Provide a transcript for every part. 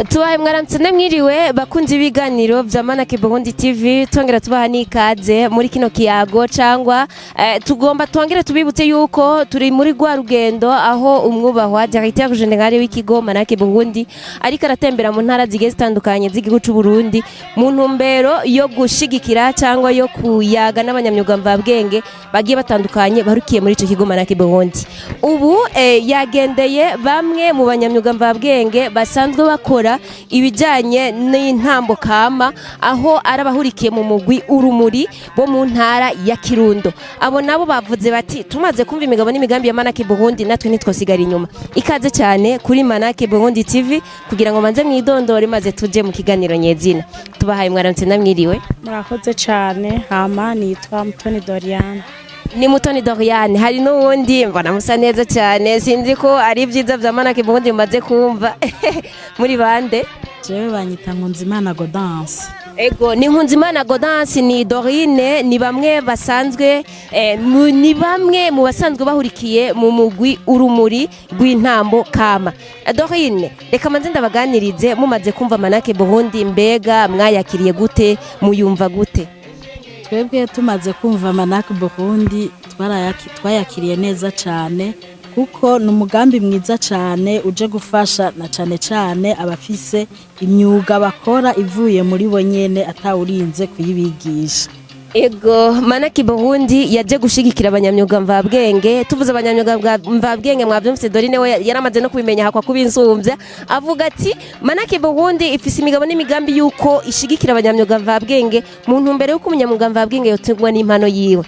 tubahe mwaramutse mwiriwe bakunzi ibiganiro vya Manaac Burundi TV tongera tubaha nikaze muri kino kiyago cangwa tugomba twongere tubibutse yuko turi muri gwa rugendo aho umwubahwa directeur général w'ikigo Manaac Burundi ariko aratembera mu ntara zigeze zitandukanye z'igihugu c'u Burundi mu ntumbero yo gushigikira cangwa yo kuyaga n'abanyamyuga mvabwenge bagiye batandukanye barukiye muri ico kigo Manaac Burundi. Ubu yagendeye bamwe mu banyamyuga mvabwenge basanzwe bakora ibijanye n'intambo kama aho arabahurikiye mu mugwi urumuri bo mu ntara ya Kirundo. Abo nabo bavuze bati tumaze kumva imigabo n'imigambi ya Manaac Burundi natwe nitwosigara inyuma. Ikaze cyane kuri Manaac Burundi TV kugira ngo manze mwidondore maze tuje mu kiganiro nyezina. Tubahaye mwaramutse namwiriwe. Murakoze cyane hama nitwa Mutoni Doriane. Ni Mutoni Doriane, hari n'uwundi mbona musa neza cyane sinzi ko ari byiza vya Manaac Burundi mumaze kumva muri bande. Jewe banyita Nkunzimana Godance. Ego ni Nkunzimana Godance ni Dorine ni bamwe basanzwe ni bamwe mu basanzwe bahurikiye mu mugwi urumuri rw'intambo kama. Dorine reka manze ndabaganirize mumaze kumva Manaac Burundi mbega mwayakiriye gute muyumva gute? Twebwe tumaze kumva Manaac Burundi twayakiriye neza cyane kuko n'umugambi mwiza cyane uje gufasha na cyane abafise imyuga bakora ivuye muri bo nyene atawurinze kuyibigisha. Ego Manaac Burundi yaje gushigikira abanyamyuga mvabwenge. Tuvuze abanyamyuga mvabwenge mwavyumvise Dorine we yaramaze no kubimenya hakwa kubinsumbya avuga ati Manaac Burundi ifise imigabo n'imigambi yuko ishigikira abanyamyuga mvabwenge mu ntumbero yuko umunyamyuga mvabwenge yotungwa n'impano yiwe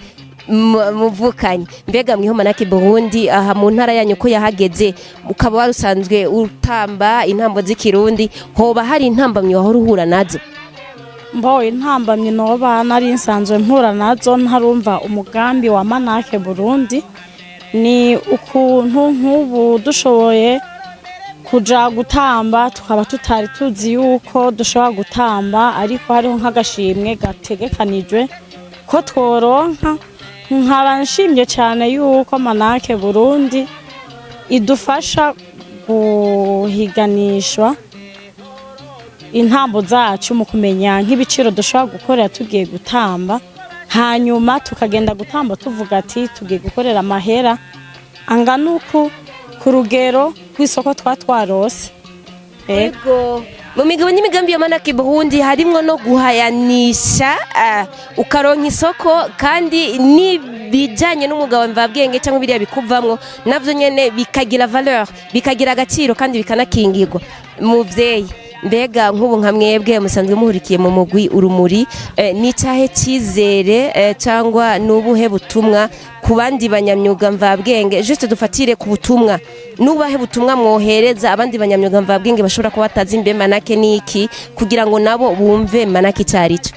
muvukanye. Mbega mwiho Manaac Burundi aha mu ntara yanyu ko yahageze ukaba warusanzwe utamba intambo z'ikirundi hoba hari intambamye wahora uhura nazo? Mboye intambamye noba nari nsanzwe mpura nazo ntarumva umugambi wa Manaac Burundi ni ukuntu nk'ubu dushoboye kuja gutamba tukaba tutari tuzi yuko dushobora gutamba ariko hariho nk'agashimwe gategekanijwe ko tworonka. Nkaba nshimye cyane yuko Manaac Burundi idufasha guhiganishwa intambo zacu mu kumenya nk'ibiciro dushobora gukorera tugiye gutamba hanyuma tukagenda gutamba tuvuga ati tugiye gukorera amahera angana uku ku rugero rw'isoko twatwarose. Ego mu migabo n'imigambi ya Manaac Burundi harimwo no guhayanisha ukaronka isoko kandi nibijanye n'umugabo mvabwenge cyangwa biriya bikuvamwo navyo nyene bikagira valeur bikagira agaciro kandi bikanakingirwa. Muvyeyi mbega nk'ubu nka mwebwe musanzwe muhurikiye mu mugwi urumuri ni cyahe cizere cyangwa nubuhe butumwa ku bandi banyamyuga mvabwenge juste dufatire ku butumwa nubahe butumwa mwohereza abandi banyamyuga mvabwenge bashobora kuba batazi mbe Manaac niki kugira ngo nabo bumve Manaac cyarico?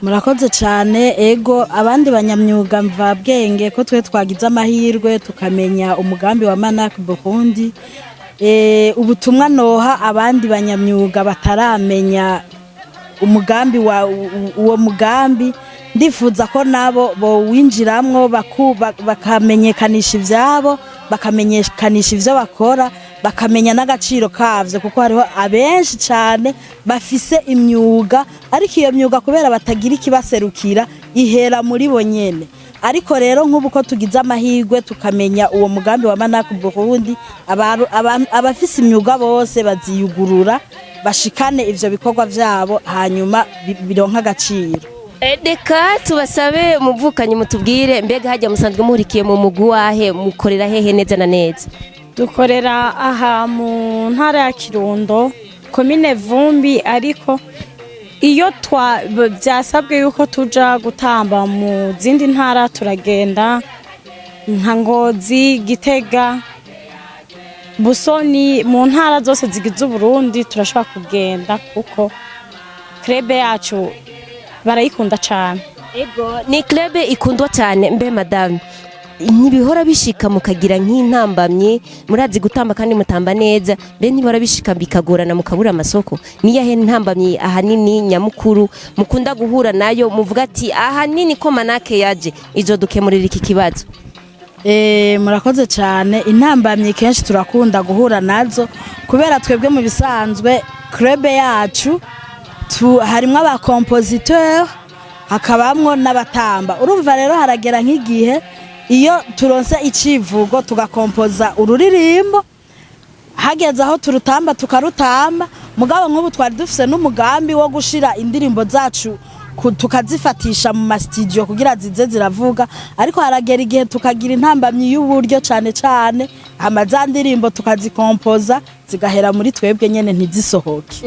Murakoze cyane. Ego abandi banyamyuga mvabwenge ko twe twagize amahirwe tukamenya umugambi wa Manaac Burundi. Ubutumwa noha abandi banyamyuga bataramenya umugambi wa uwo mugambi ndifuza ko nabo bo winjiramwo bakamenyekanisha ivyabo bakamenyekanisha ivyo bakora bakamenya n'agaciro kavyo kuko hariho abenshi cyane bafise imyuga ariko iyo myuga kubera batagira ikibaserukira ihera muri bo nyene. Ariko rero nk'ubu ko tugize amahirwe tukamenya uwo mugambi wa Manaac Burundi abafise imyuga bose baziyugurura bashikane ivyo bikorwa vyabo hanyuma bironka agaciro. Deka tubasabe muvukanye mutubwire mbega hajya musanzwe muhurikiye mu mugwi wahe mukorera hehe neza na neza? Dukorera aha mu ntara ya Kirundo komine Vumbi ariko iyo byasabwe yuko tuja gutamba mu zindi ntara turagenda nka Ngozi, Gitega, Busoni mu ntara zose zigize Burundi turashobora kugenda kuko club yacu barayikunda cyane. Ego ni club ikundwa cyane. Mbe madame ntibihora bishika mukagira nk'intambamye murazi gutamba kandi mutamba neza mbe ntibihora bishika bikagorana mukabura amasoko niyahe ntambamye ahanini nyamukuru mukunda guhura nayo muvuga ati ahanini ko Manaac yaje izodukemurira iki kibazo? Murakoze cyane. Intambamye kenshi turakunda guhura nazo kubera twebwe mu bisanzwe club yacu harimo abakompositeur hakabamwo n'abatamba. Urumva rero haragera nk'igihe iyo turonse icivugo tugakompoza ururirimbo hageze aho turutamba tukarutamba. Mugabo nk'ubu twari dufise n'umugambi wo gushira indirimbo zacu tukazifatisha mu studio kugira zize ziravuga, ariko haragera igihe tukagira intambamyi y'uburyo cane cane amaza ndirimbo tukazikompoza zigahera muri twebwe nyene ntizisohoke.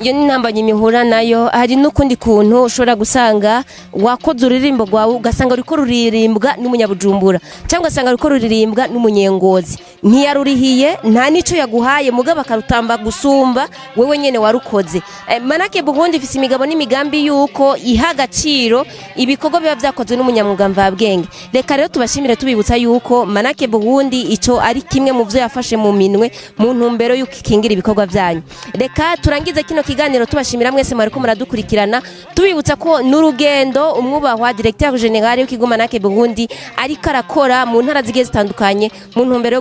Iyo ni intambamyi mihura nayo. Hari n'ukundi kuntu ushobora gusanga wakoze uririmbo rwawe ugasanga uriko ruririmbwa n'umunyabujumbura cyangwa ugasanga uriko ruririmbwa n'umunyengozi, ntiyarurihiye nta nico yaguhaye mugabo akarutamba gusumba wewe nyene warukoze. Manaac Burundi ifise imigabo n'imigambi yuko iha agaciro ibikorwa biba vyakozwe n'umunyamwuga mvabwenge. Reka rero tubashimire tubibutsa yuko Manaac Burundi ico ari kimwe mu vyo yafashe mu minwe mu ntumbero yuko ikingira ibikorwa vyanyu. Reka turangize kino kiganiro tubashimira mwese mwariko muradukurikirana, tubibutsa ko n'urugendo umwubahwa directeur general w'ikigo Manaac Burundi ariko arakora mu ntara zigiye zitandukanye mu ntumbero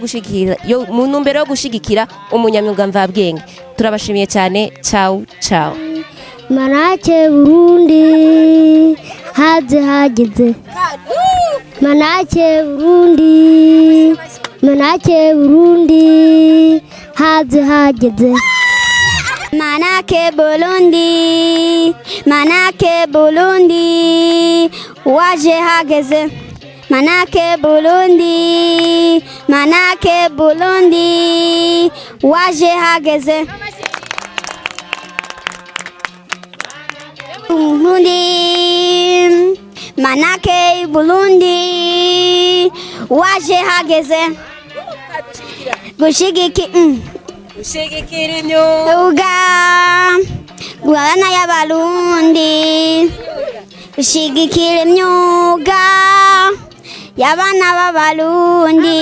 yo gushigikira umunyamwuga mvabwenge. Turabashimiye cyane. Ciao ciao. Manaac Burundi haze hageze. Manaac Burundi, Manaac Burundi haze hageze. Manaac Burundi, Manaac Burundi waje hageze. Manaac Burundi, Manaac Burundi waje hageze. Burundi, Manaac Burundi waje hageze. Gushigikira imyuga guhana y'abarundi, gushigikira imyuga y'abana b'abarundi.